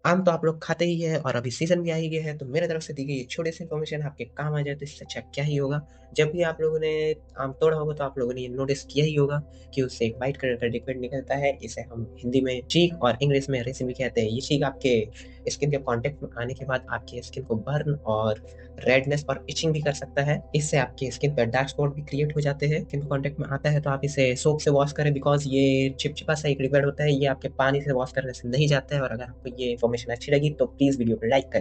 आम तो आप लोग खाते ही है और अभी सीजन भी आ ही गया है, तो मेरे तरफ से दी गई ये छोटी सी इन्फॉर्मेशन आपके काम आ जाए तो इससे अच्छा क्या ही होगा। जब भी आप लोगों ने आम तोड़ा होगा तो आप लोगों ने ये नोटिस किया ही होगा कि उससे एक वाइट कलर का लिक्विड निकलता है। इसे हम हिंदी में चीक और इंग्लिश में रेसिन भी कहते हैं। ये चीक आपके स्किन के कांटेक्ट में आने के बाद आपकी स्किन को बर्न और रेडनेस और इचिंग भी कर सकता है। इससे आपकी स्किन पर डार्क स्पॉट भी क्रिएट हो जाते हैं। स्किन कांटेक्ट में आता है तो आप इसे सोप से वॉश करें, बिकॉज ये चिपचिपा सा एक लिक्विड होता है, ये आपके पानी से वॉश करने से नहीं जाता है। और अगर आपको ये इन्फॉर्मेशन अच्छी लगी तो प्लीज वीडियो को लाइक करें।